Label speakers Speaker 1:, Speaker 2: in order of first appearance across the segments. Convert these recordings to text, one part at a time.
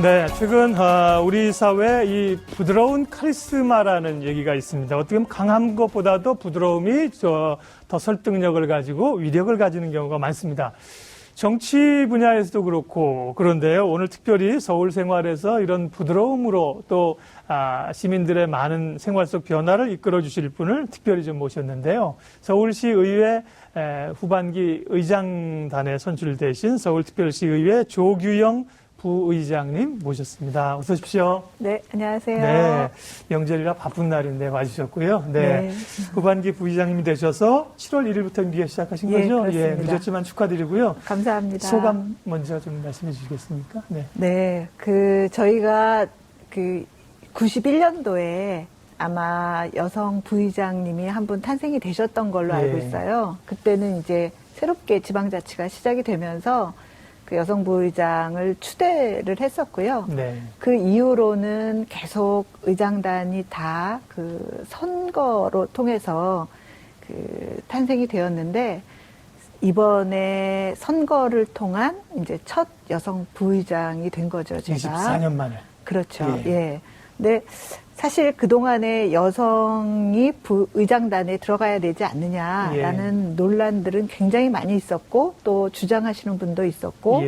Speaker 1: 네, 최근 우리 사회에 이 부드러운 카리스마라는 얘기가 있습니다. 어떻게 보면 강한 것보다도 부드러움이 더 설득력을 가지고 위력을 가지는 경우가 많습니다. 정치 분야에서도 그렇고 그런데요. 오늘 특별히 서울 생활에서 이런 부드러움으로 또 시민들의 많은 생활 속 변화를 이끌어 주실 분을 특별히 좀 모셨는데요. 서울시 의회 후반기 의장단에 선출되신 서울특별시의회 조규영 부의장님 모셨습니다. 어서 오십시오.
Speaker 2: 네, 안녕하세요.
Speaker 1: 네, 명절이라 바쁜 날인데 와주셨고요. 네, 후반기 부의장님이 되셔서 7월 1일부터 임기가 시작하신 거죠?
Speaker 2: 그렇습니다.
Speaker 1: 예, 늦었지만 축하드리고요.
Speaker 2: 감사합니다.
Speaker 1: 소감 먼저 좀 말씀해 주시겠습니까? 네.
Speaker 2: 네, 저희가 91년도에 아마 여성 부의장님이 한 분 탄생이 되셨던 걸로 알고 있어요. 그때는 이제 새롭게 지방자치가 시작이 되면서 그 여성 부의장을 추대를 했었고요.
Speaker 1: 네.
Speaker 2: 그 이후로는 계속 의장단이 다 그 선거로 통해서 그 탄생이 되었는데 이번에 선거를 통한 이제 첫 여성 부의장이 된 거죠, 제가.
Speaker 1: 24년 만에.
Speaker 2: 그렇죠.
Speaker 1: 예.
Speaker 2: 예. 근데 사실 그동안에 여성이 의장단에 들어가야 되지 않느냐라는 논란들은 굉장히 많이 있었고 또 주장하시는 분도 있었고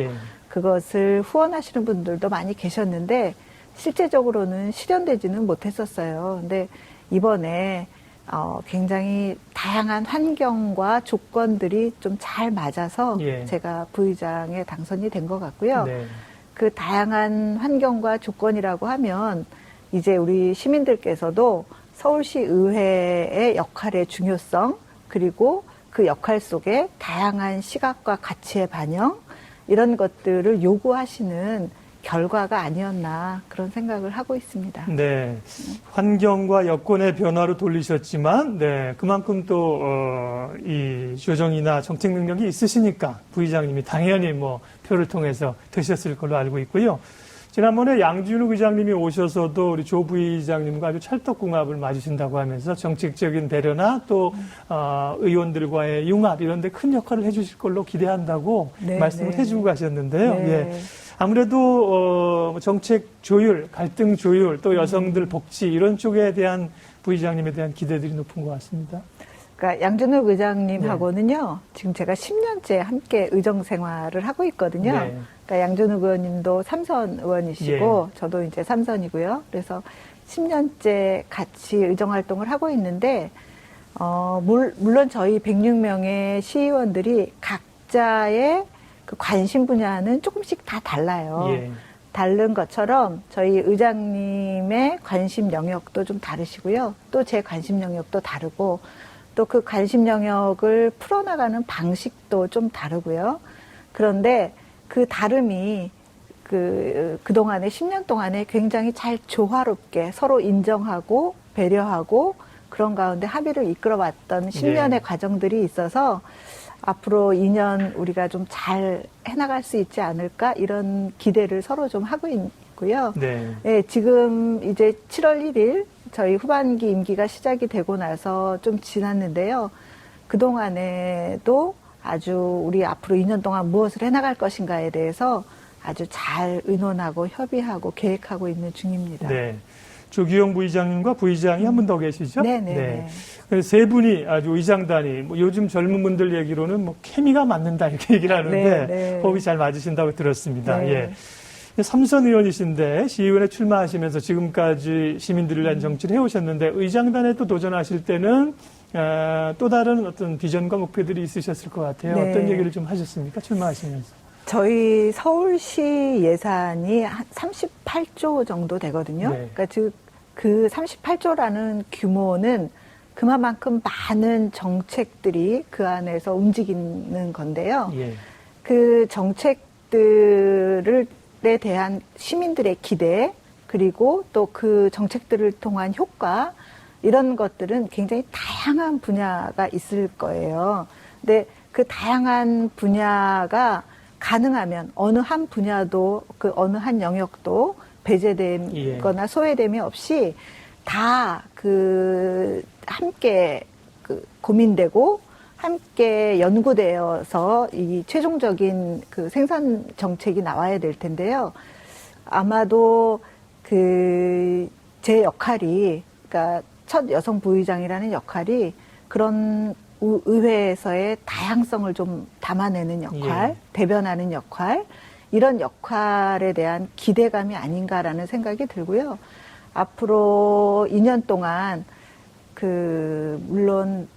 Speaker 2: 그것을 후원하시는 분들도 많이 계셨는데 실제적으로는 실현되지는 못했었어요. 근데 이번에 굉장히 다양한 환경과 조건들이 좀 잘 맞아서 제가 부의장에 당선이 된 것 같고요.
Speaker 1: 네.
Speaker 2: 그 다양한 환경과 조건이라고 하면 이제 우리 시민들께서도 서울시 의회의 역할의 중요성 그리고 그 역할 속에 다양한 시각과 가치의 반영 이런 것들을 요구하시는 결과가 아니었나 그런 생각을 하고 있습니다.
Speaker 1: 네, 환경과 여건의 변화로 돌리셨지만, 네, 그만큼 또 이 조정이나 정책 능력이 있으시니까 부의장님이 당연히 뭐 표를 통해서 되셨을 걸로 알고 있고요. 지난번에 양준욱 의장님이 오셔서도 우리 조 부의장님과 아주 찰떡궁합을 맞으신다고 하면서 정책적인 배려나 또 의원들과의 융합 이런 데 큰 역할을 해주실 걸로 기대한다고 말씀을 해주고 가셨는데요. 예. 아무래도 정책 조율, 갈등 조율, 또 여성들 복지 이런 쪽에 대한 부의장님에 대한 기대들이 높은 것 같습니다.
Speaker 2: 그러니까 양준욱 의장님하고는요, 지금 제가 10년째 함께 의정 생활을 하고 있거든요. 그러니까 양준욱 의원님도 삼선 의원이시고, 저도 이제 삼선이고요. 그래서 10년째 같이 의정 활동을 하고 있는데, 물론 저희 106명의 시의원들이 각자의 그 관심 분야는 조금씩 다 달라요. 다른 것처럼 저희 의장님의 관심 영역도 좀 다르시고요. 또 제 관심 영역도 다르고, 또 그 관심 영역을 풀어나가는 방식도 좀 다르고요. 그런데 그 다름이 그동안에 10년 동안에 굉장히 잘 조화롭게 서로 인정하고 배려하고 그런 가운데 합의를 이끌어왔던 10년의 과정들이 있어서 앞으로 2년 우리가 좀 잘 해나갈 수 있지 않을까 이런 기대를 서로 좀 하고 있고요. 네, 지금 이제 7월 1일 저희 후반기 임기가 시작이 되고 나서 좀 지났는데요. 그동안에도 아주 우리 앞으로 2년 동안 무엇을 해나갈 것인가에 대해서 아주 잘 의논하고 협의하고 계획하고 있는 중입니다.
Speaker 1: 네. 조규영 부의장님과 부의장이 한 분 더 계시죠?
Speaker 2: 네네.
Speaker 1: 네. 세 분이 아주 의장단이 뭐 요즘 젊은 분들 얘기로는 뭐 케미가 맞는다 이렇게 얘기를 하는데 호흡이 잘 맞으신다고 들었습니다. 예. 삼선 의원이신데 시의원에 출마하시면서 지금까지 시민들을 위한 정치를 해오셨는데 의장단에 또 도전하실 때는 또 다른 어떤 비전과 목표들이 있으셨을 것 같아요. 어떤 얘기를 좀 하셨습니까? 출마하시면서.
Speaker 2: 저희 서울시 예산이 한 38조 정도 되거든요. 그러니까 그 38조라는 규모는 그만큼 많은 정책들이 그 안에서 움직이는 건데요. 그 정책들에 대한 시민들의 기대 그리고 또 그 정책들을 통한 효과 이런 것들은 굉장히 다양한 분야가 있을 거예요. 근데 그 다양한 분야가 가능하면 어느 한 분야도 그 어느 한 영역도 배제되거나 소외됨이 없이 다 함께 고민되고 함께 연구되어서 이 최종적인 그 생산 정책이 나와야 될 텐데요. 아마도 제 역할이, 그러니까 첫 여성 부의장이라는 역할이 그런 의회에서의 다양성을 좀 담아내는 역할,
Speaker 1: 예. 대변하는
Speaker 2: 역할, 이런 역할에 대한 기대감이 아닌가라는 생각이 들고요. 앞으로 2년 동안 물론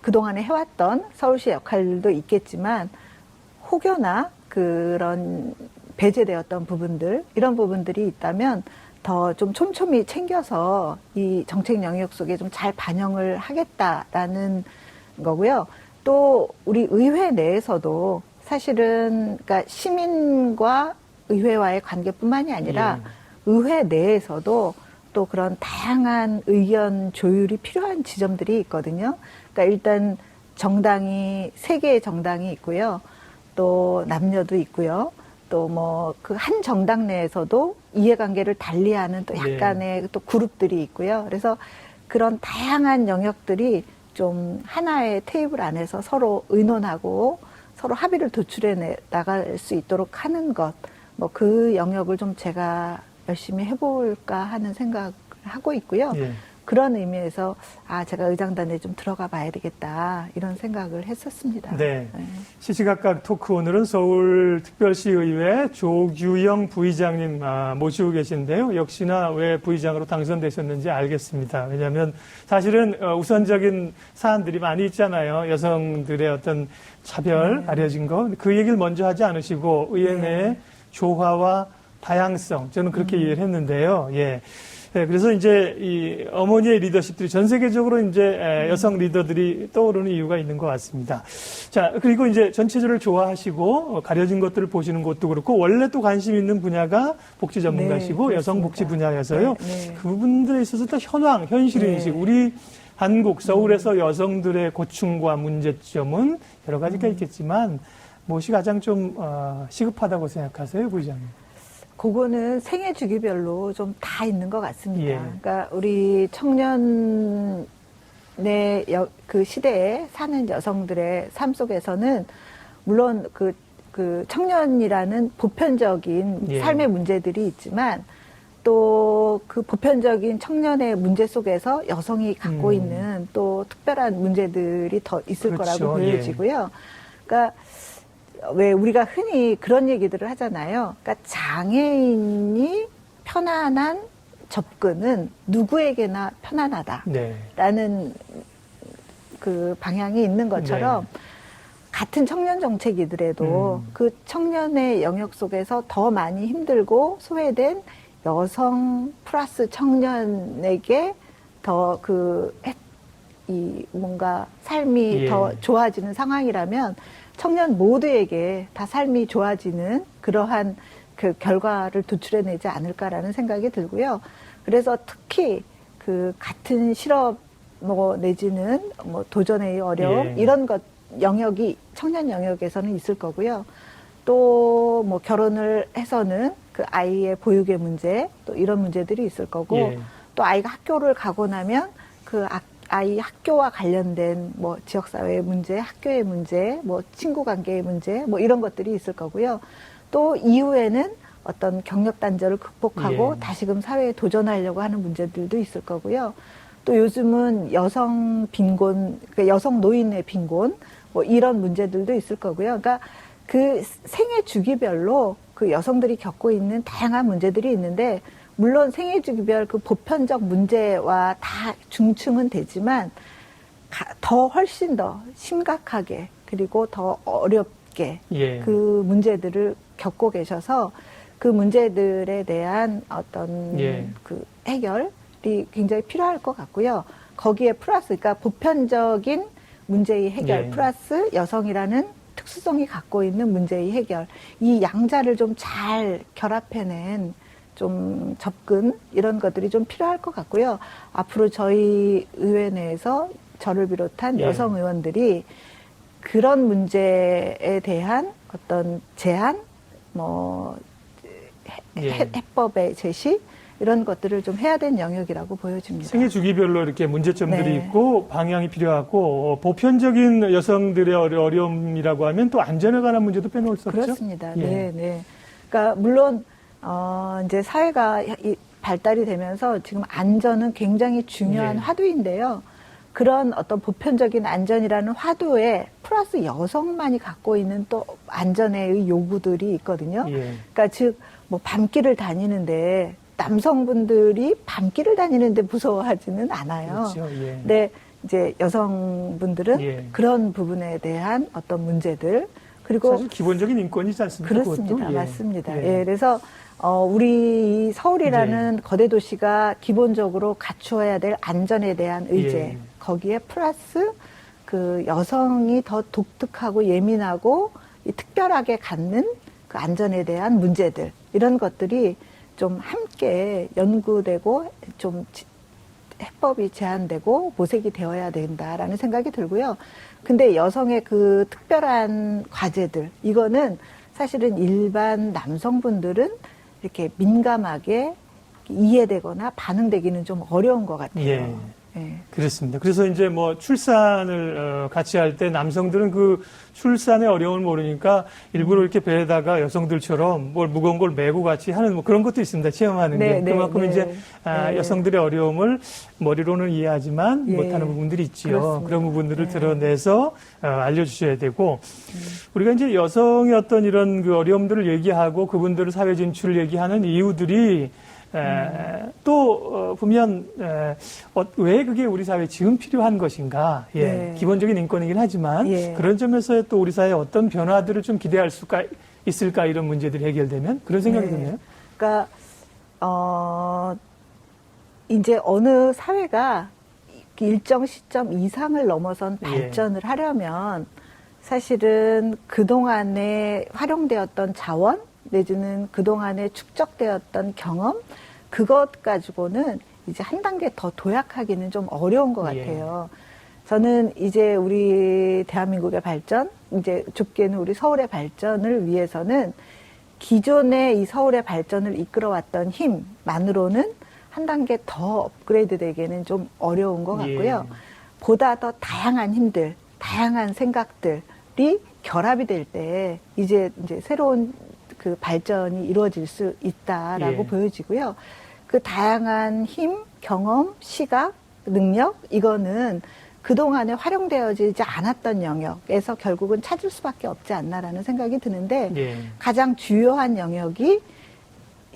Speaker 2: 그동안에 해왔던 서울시 역할도 있겠지만 혹여나 그런 배제되었던 부분들, 이런 부분들이 있다면 더 좀 촘촘히 챙겨서 이 정책 영역 속에 좀 잘 반영을 하겠다라는 거고요. 또 우리 의회 내에서도 사실은 그러니까 시민과 의회와의 관계뿐만이 아니라 의회 내에서도 또 그런 다양한 의견 조율이 필요한 지점들이 있거든요. 그러니까 일단 정당이 3개의 정당이 있고요. 또 남녀도 있고요. 또 뭐 그 한 정당 내에서도 이해관계를 달리하는 또 약간의 또 그룹들이 있고요. 그래서 그런 다양한 영역들이 좀 하나의 테이블 안에서 서로 의논하고 서로 합의를 도출해 나갈 수 있도록 하는 것, 뭐 그 영역을 좀 제가 열심히 해볼까 하는 생각을 하고 있고요. 그런 의미에서 제가 의장단에 좀 들어가 봐야 되겠다 이런 생각을 했었습니다.
Speaker 1: 네. 시시각각 토크 오늘은 서울특별시의회 조규영 부의장님 모시고 계신데요. 역시나 왜 부의장으로 당선되셨는지 알겠습니다. 왜냐하면 사실은 우선적인 사안들이 많이 있잖아요. 여성들의 어떤 차별, 가려진 거. 그 얘기를 먼저 하지 않으시고 의회 내 조화와 다양성, 저는 그렇게 이해를 했는데요. 예. 네, 그래서 이제 이 어머니의 리더십들이 전 세계적으로 이제 여성 리더들이 떠오르는 이유가 있는 것 같습니다. 자, 그리고 이제 전체적으로 좋아하시고 가려진 것들을 보시는 것도 그렇고 원래 또 관심 있는 분야가 복지 전문가시고 여성 복지 분야여서요. 그 부분들에 있어서 또 현실 인식, 우리 한국 서울에서 여성들의 고충과 문제점은 여러 가지가 있겠지만 무엇이 가장 좀 시급하다고 생각하세요, 부의장님?
Speaker 2: 그거는 생애 주기별로 좀 다 있는 것 같습니다. 그러니까 우리 청년의 그 시대에 사는 여성들의 삶 속에서는 물론 그 청년이라는 보편적인 삶의 문제들이 있지만 또 그 보편적인 청년의 문제 속에서 여성이 갖고 있는 또 특별한 문제들이 더 있을 거라고 보여지고요. 그러니까 왜 우리가 흔히 그런 얘기들을 하잖아요. 그러니까 장애인이 편안한 접근은 누구에게나 편안하다라는 그 방향이 있는 것처럼 같은 청년 정책이더라도 그 청년의 영역 속에서 더 많이 힘들고 소외된 여성 플러스 청년에게 더 뭔가 삶이 더 좋아지는 상황이라면 청년 모두에게 다 삶이 좋아지는 그러한 그 결과를 도출해내지 않을까라는 생각이 들고요. 그래서 특히 그 같은 실업 내지는 도전의 어려움 이런 것 영역이 청년 영역에서는 있을 거고요. 또 결혼을 해서는 그 아이의 보육의 문제 또 이런 문제들이 있을 거고 또 아이가 학교를 가고 나면 그 아이 학교와 관련된 지역사회의 문제, 학교의 문제, 친구 관계의 문제, 이런 것들이 있을 거고요. 또 이후에는 어떤 경력 단절을 극복하고 다시금 사회에 도전하려고 하는 문제들도 있을 거고요. 또 요즘은 여성 빈곤, 그러니까 여성 노인의 빈곤, 이런 문제들도 있을 거고요. 그러니까 그 생애 주기별로 그 여성들이 겪고 있는 다양한 문제들이 있는데 물론 생애 주기별 그 보편적 문제와 다 중충은 되지만 훨씬 더 심각하게 그리고 더 어렵게 그 문제들을 겪고 계셔서 그 문제들에 대한 어떤 그 해결이 굉장히 필요할 것 같고요. 거기에 플러스 그러니까 보편적인 문제의 해결 플러스 여성이라는 특수성이 갖고 있는 문제의 해결 이 양자를 좀 잘 결합해낸 좀 접근 이런 것들이 좀 필요할 것 같고요. 앞으로 저희 의회 내에서 저를 비롯한 여성 의원들이 그런 문제에 대한 어떤 제안, 해법의 제시 이런 것들을 좀 해야 될 영역이라고 보여집니다.
Speaker 1: 생애 주기별로 이렇게 문제점들이
Speaker 2: 네.
Speaker 1: 있고 방향이 필요하고 보편적인 여성들의 어려움이라고 하면 또 안전에 관한 문제도 빼놓을 수 없죠.
Speaker 2: 그렇습니다.
Speaker 1: 예.
Speaker 2: 네, 네. 그러니까 물론 이제 사회가 발달이 되면서 지금 안전은 굉장히 중요한
Speaker 1: 예.
Speaker 2: 화두인데요. 그런 어떤 보편적인 안전이라는 화두에 플러스 여성만이 갖고 있는 또 안전의 요구들이 있거든요.
Speaker 1: 예.
Speaker 2: 그러니까 즉 뭐 밤길을 다니는데 남성분들이 밤길을 다니는데 무서워하지는 않아요.
Speaker 1: 그렇죠. 예.
Speaker 2: 근데 이제 여성분들은
Speaker 1: 예.
Speaker 2: 그런 부분에 대한 어떤 문제들 그리고
Speaker 1: 사실 기본적인 인권이지 않습니까?
Speaker 2: 그렇습니다.
Speaker 1: 그것도? 예.
Speaker 2: 맞습니다.
Speaker 1: 예.
Speaker 2: 예, 그래서 우리 이 서울이라는 거대 도시가 기본적으로 갖추어야 될 안전에 대한 의제
Speaker 1: 예.
Speaker 2: 거기에 플러스 그 여성이 더 독특하고 예민하고 특별하게 갖는 그 안전에 대한 문제들 이런 것들이 좀 함께 연구되고 좀 해법이 제한되고 모색이 되어야 된다라는 생각이 들고요. 근데 여성의 그 특별한 과제들 이거는 사실은 일반 남성분들은 이렇게 민감하게 이해되거나 반응되기는 좀 어려운 것 같아요.
Speaker 1: 예.
Speaker 2: 예.
Speaker 1: 그렇습니다. 그래서 이제 뭐 출산을 같이 할 때 남성들은 그 출산의 어려움을 모르니까 일부러 이렇게 배에다가 여성들처럼 뭘 무거운 걸 메고 같이 하는 뭐 그런 것도 있습니다. 체험하는
Speaker 2: 네,
Speaker 1: 게.
Speaker 2: 네,
Speaker 1: 그만큼
Speaker 2: 네.
Speaker 1: 이제
Speaker 2: 네.
Speaker 1: 여성들의 어려움을 머리로는 이해하지만
Speaker 2: 예.
Speaker 1: 못하는 부분들이 있지요.
Speaker 2: 그렇습니다.
Speaker 1: 그런 부분들을
Speaker 2: 네.
Speaker 1: 드러내서 알려주셔야 되고 우리가 이제 여성의 어떤 이런 그 어려움들을 얘기하고 그분들을 사회 진출을 얘기하는 이유들이 또 보면 왜 그게 우리 사회에 지금 필요한 것인가? 예,
Speaker 2: 네.
Speaker 1: 기본적인 인권이긴 하지만
Speaker 2: 예.
Speaker 1: 그런 점에서 또 우리 사회에 어떤 변화들을 좀 기대할 수가 있을까 이런 문제들이 해결되면 그런 생각이
Speaker 2: 네.
Speaker 1: 드네요.
Speaker 2: 그러니까 이제 어느 사회가 일정 시점 이상을 넘어선
Speaker 1: 예.
Speaker 2: 발전을 하려면 사실은 그동안에 활용되었던 자원 내지는 그동안에 축적되었던 경험 그것 가지고는 이제 한 단계 더 도약하기는 좀 어려운 것 같아요. 저는 이제 우리 대한민국의 발전, 이제 좁게는 우리 서울의 발전을 위해서는 기존의 이 서울의 발전을 이끌어왔던 힘만으로는 한 단계 더 업그레이드 되기는 좀 어려운 것 같고요. 보다 더 다양한 힘들, 다양한 생각들이 결합이 될 때 이제 새로운 그 발전이 이루어질 수 있다라고 보여지고요. 그 다양한 힘, 경험, 시각, 능력 이거는 그동안에 활용되어지지 않았던 영역에서 결국은 찾을 수밖에 없지 않나라는 생각이 드는데 가장 주요한 영역이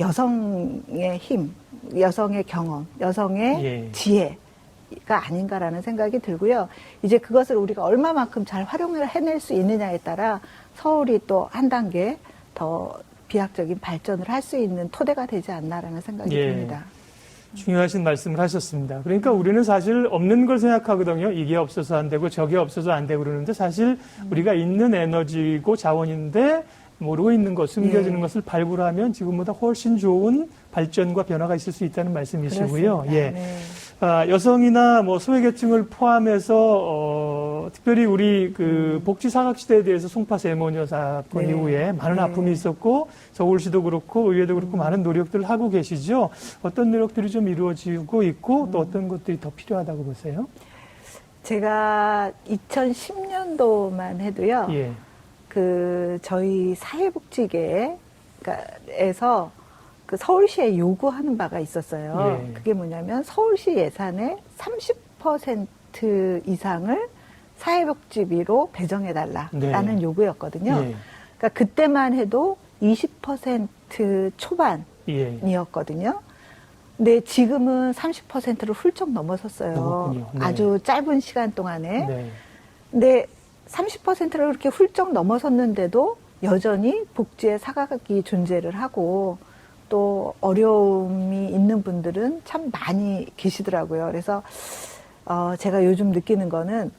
Speaker 2: 여성의 힘, 여성의 경험, 여성의 지혜가 아닌가라는 생각이 들고요. 이제 그것을 우리가 얼마만큼 잘 활용을 해낼 수 있느냐에 따라 서울이 또 한 단계 더 비약적인 발전을 할 수 있는 토대가 되지 않나라는 생각이 듭니다.
Speaker 1: 중요하신 말씀을 하셨습니다. 그러니까 우리는 사실 없는 걸 생각하거든요. 이게 없어서 안 되고 저게 없어서 안 되고 그러는데 사실 우리가 있는 에너지고 자원인데 모르고 있는 것, 숨겨지는 것을 발굴하면 지금보다 훨씬 좋은 발전과 변화가 있을 수 있다는 말씀이시고요. 여성이나 뭐 소외계층을 포함해서 특별히 우리 그 복지 사각지대에 대해서 송파 세모녀 사건 이후에 많은 아픔이 있었고 서울시도 그렇고 의회도 그렇고 많은 노력들을 하고 계시죠. 어떤 노력들이 좀 이루어지고 있고 또 어떤 것들이 더 필요하다고 보세요?
Speaker 2: 제가 2010년도만 해도요. 그 저희 사회복지계에서 그 서울시에 요구하는 바가 있었어요. 그게 뭐냐면 서울시 예산의 30% 이상을 사회복지비로 배정해달라라는 요구였거든요. 그러니까 그때만 해도 20% 초반이었거든요. 근데 지금은 30%를 훌쩍 넘어섰어요. 아주 짧은 시간 동안에. 근데 30%를 그렇게 훌쩍 넘어섰는데도 여전히 복지의 사각이 존재를 하고 또 어려움이 있는 분들은 참 많이 계시더라고요. 그래서 제가 요즘 느끼는 거는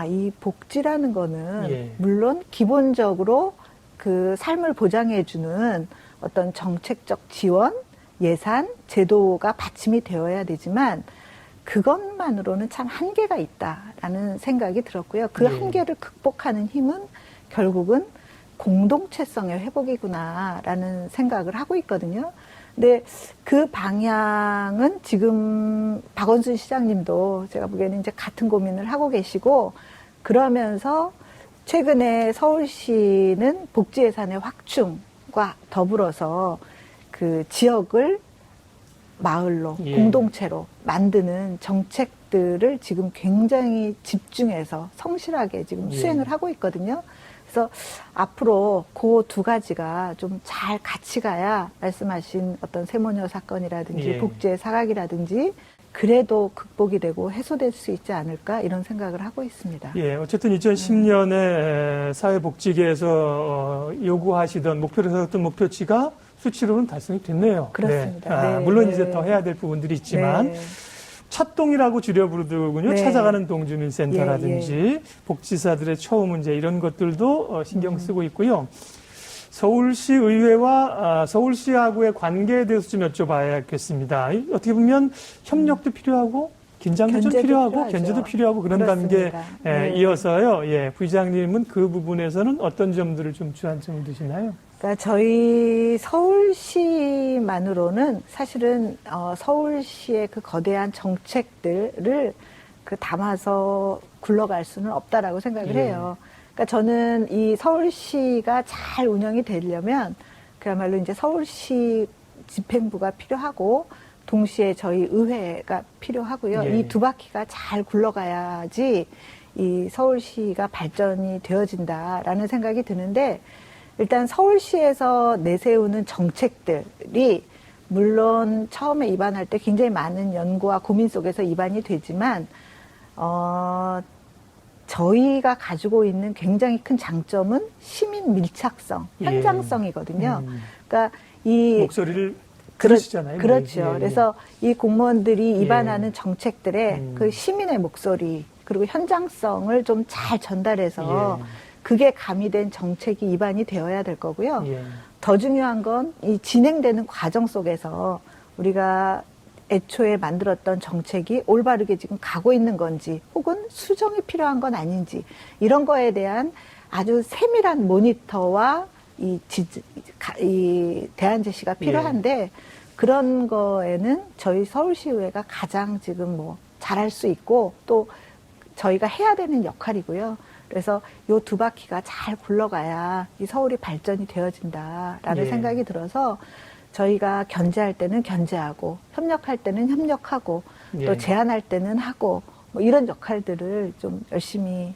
Speaker 2: 이 복지라는 거는 물론 기본적으로 그 삶을 보장해주는 어떤 정책적 지원, 예산, 제도가 받침이 되어야 되지만 그것만으로는 참 한계가 있다라는 생각이 들었고요. 그 한계를 극복하는 힘은 결국은 공동체성의 회복이구나라는 생각을 하고 있거든요. 근데 그 방향은 지금 박원순 시장님도 제가 보기에는 이제 같은 고민을 하고 계시고, 그러면서 최근에 서울시는 복지 예산의 확충과 더불어서 그 지역을 마을로,
Speaker 1: 예.
Speaker 2: 공동체로 만드는 정책들을 지금 굉장히 집중해서 성실하게 지금
Speaker 1: 예.
Speaker 2: 수행을 하고 있거든요. 그래서 앞으로 그 두 가지가 좀 잘 같이 가야 말씀하신 어떤 세모녀 사건이라든지
Speaker 1: 예.
Speaker 2: 복지의 사각이라든지 그래도 극복이 되고 해소될 수 있지 않을까 이런 생각을 하고 있습니다.
Speaker 1: 예, 어쨌든 2010년에 사회복지계에서 요구하시던 목표로 세웠던 목표치가 수치로는 달성이 됐네요.
Speaker 2: 그렇습니다.
Speaker 1: 네.
Speaker 2: 네,
Speaker 1: 물론
Speaker 2: 네.
Speaker 1: 이제 더 해야 될 부분들이 있지만
Speaker 2: 네.
Speaker 1: 찻동이라고 줄여 부르더군요.
Speaker 2: 네.
Speaker 1: 찾아가는 동주민센터라든지
Speaker 2: 예,
Speaker 1: 복지사들의 처우 문제 이런 것들도 신경 쓰고 있고요. 서울시 의회와 서울시하고의 관계에 대해서 좀 여쭤봐야겠습니다. 어떻게 보면 협력도 필요하고 긴장도 좀
Speaker 2: 견제도
Speaker 1: 필요하고
Speaker 2: 필요하죠.
Speaker 1: 견제도 필요하고 그런
Speaker 2: 그렇습니다.
Speaker 1: 관계에
Speaker 2: 네.
Speaker 1: 이어서요. 예, 부의장님은 그 부분에서는 어떤 점들을 좀 주안점을 두시나요?
Speaker 2: 그러니까 저희 서울시만으로는 사실은 서울시의 그 거대한 정책들을 그 담아서 굴러갈 수는 없다라고 생각을
Speaker 1: 예.
Speaker 2: 해요. 그러니까 저는 이 서울시가 잘 운영이 되려면 그야말로 이제 서울시 집행부가 필요하고 동시에 저희 의회가 필요하고요.
Speaker 1: 예.
Speaker 2: 이 두 바퀴가 잘 굴러가야지 이 서울시가 발전이 되어진다라는 생각이 드는데, 일단 서울시에서 내세우는 정책들이 물론 처음에 입안할 때 굉장히 많은 연구와 고민 속에서 입안이 되지만 저희가 가지고 있는 굉장히 큰 장점은 시민 밀착성,
Speaker 1: 예.
Speaker 2: 현장성이거든요. 그러니까 이
Speaker 1: 목소리를 들으시잖아요.
Speaker 2: 그렇죠.
Speaker 1: 예, 예.
Speaker 2: 그래서 이 공무원들이
Speaker 1: 예.
Speaker 2: 입안하는 정책들의 그 시민의 목소리 그리고 현장성을 좀 잘 전달해서
Speaker 1: 예.
Speaker 2: 그게 가미된 정책이 입안이 되어야 될 거고요.
Speaker 1: 예.
Speaker 2: 더 중요한 건 이 진행되는 과정 속에서 우리가 애초에 만들었던 정책이 올바르게 지금 가고 있는 건지 혹은 수정이 필요한 건 아닌지 이런 거에 대한 아주 세밀한 모니터와 이 대안 제시가 필요한데 그런 거에는 저희 서울시의회가 가장 지금 뭐 잘할 수 있고 또 저희가 해야 되는 역할이고요. 그래서 요 두 바퀴가 잘 굴러가야 이 서울이 발전이 되어진다라는
Speaker 1: 예.
Speaker 2: 생각이 들어서 저희가 견제할 때는 견제하고 협력할 때는 협력하고
Speaker 1: 예.
Speaker 2: 또 제안할 때는 하고 뭐 이런 역할들을 좀 열심히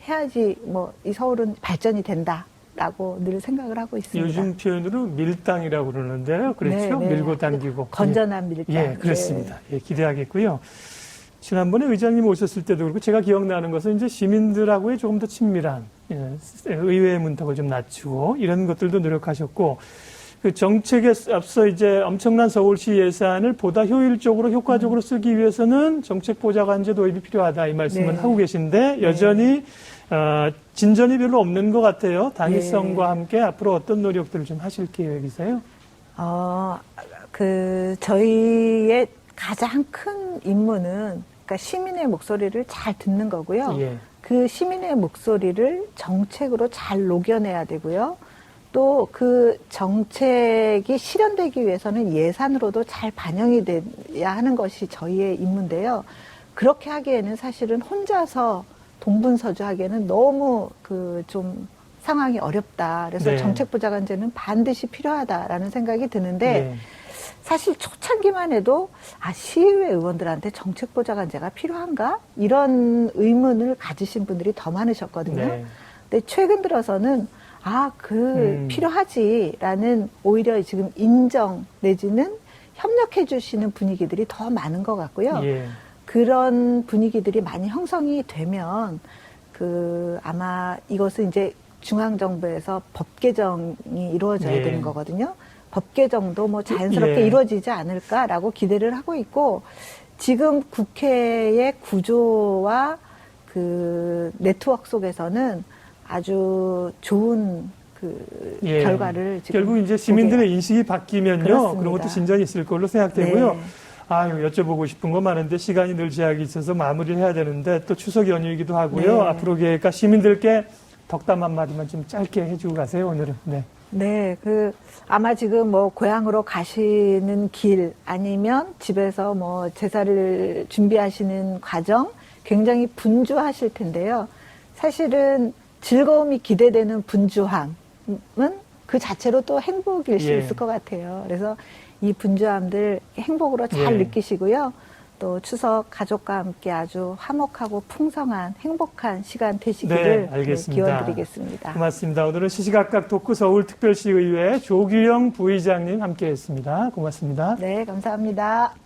Speaker 2: 해야지 뭐 이 서울은 발전이 된다라고 늘 생각을 하고 있습니다.
Speaker 1: 요즘 표현으로 밀당이라고 그러는데요. 그렇죠?
Speaker 2: 네, 네.
Speaker 1: 밀고 당기고.
Speaker 2: 건전한 밀당.
Speaker 1: 예, 그렇습니다. 예, 기대하겠고요. 지난번에 의장님 오셨을 때도 그렇고 제가 기억나는 것은 이제 시민들하고의 조금 더 친밀한 의회의 문턱을 좀 낮추고 이런 것들도 노력하셨고 그 정책에 앞서 이제 엄청난 서울시 예산을 보다 효율적으로 효과적으로 쓰기 위해서는 정책보좌관제 도입이 필요하다 이 말씀을
Speaker 2: 네.
Speaker 1: 하고 계신데 여전히 진전이 별로 없는 것 같아요. 당위성과 함께 앞으로 어떤 노력들을 좀 하실 계획이세요?
Speaker 2: 저희의 가장 큰 임무는 그러니까 시민의 목소리를 잘 듣는 거고요.
Speaker 1: 예.
Speaker 2: 그 시민의 목소리를 정책으로 잘 녹여내야 되고요. 또 그 정책이 실현되기 위해서는 예산으로도 잘 반영이 돼야 하는 것이 저희의 임무인데요. 그렇게 하기에는 사실은 혼자서 동분서주하기에는 너무 좀 상황이 어렵다. 그래서
Speaker 1: 네.
Speaker 2: 정책보좌관제는 반드시 필요하다라는 생각이 드는데
Speaker 1: 예.
Speaker 2: 사실 초창기만 해도 시의회 의원들한테 정책보좌관제가 필요한가? 이런 의문을 가지신 분들이 더 많으셨거든요.
Speaker 1: 네.
Speaker 2: 근데 최근 들어서는 필요하지라는 오히려 지금 인정 내지는 협력해 주시는 분위기들이 더 많은 것 같고요.
Speaker 1: 예.
Speaker 2: 그런 분위기들이 많이 형성이 되면 아마 이것은 이제 중앙정부에서 법 개정이 이루어져야
Speaker 1: 예.
Speaker 2: 되는 거거든요. 법 개정도 뭐 자연스럽게
Speaker 1: 예.
Speaker 2: 이루어지지 않을까라고 기대를 하고 있고 지금 국회의 구조와 그 네트워크 속에서는 아주 좋은
Speaker 1: 예.
Speaker 2: 결과를 지금
Speaker 1: 결국 이제 시민들의
Speaker 2: 보게.
Speaker 1: 인식이 바뀌면요.
Speaker 2: 그렇습니다.
Speaker 1: 그런 것도 진전이 있을 걸로 생각되고요.
Speaker 2: 네.
Speaker 1: 여쭤보고 싶은 거 많은데 시간이 늘 제약이 있어서 마무리를 해야 되는데 또 추석 연휴이기도 하고요.
Speaker 2: 네.
Speaker 1: 앞으로 계획과 시민들께 덕담 한마디만 좀 짧게 해주고 가세요, 오늘은. 네.
Speaker 2: 네, 아마 지금 뭐 고향으로 가시는 길 아니면 집에서 뭐 제사를 준비하시는 과정 굉장히 분주하실 텐데요. 사실은 즐거움이 기대되는 분주함은 그 자체로 또 행복일 수
Speaker 1: 예.
Speaker 2: 있을 것 같아요. 그래서 이 분주함들 행복으로 잘
Speaker 1: 예.
Speaker 2: 느끼시고요. 또 추석 가족과 함께 아주 화목하고 풍성한 행복한 시간 되시기를
Speaker 1: 알겠습니다.
Speaker 2: 기원드리겠습니다.
Speaker 1: 고맙습니다. 오늘은 시시각각 독구 서울특별시의회 조규영 부의장님 함께했습니다. 고맙습니다.
Speaker 2: 네, 감사합니다.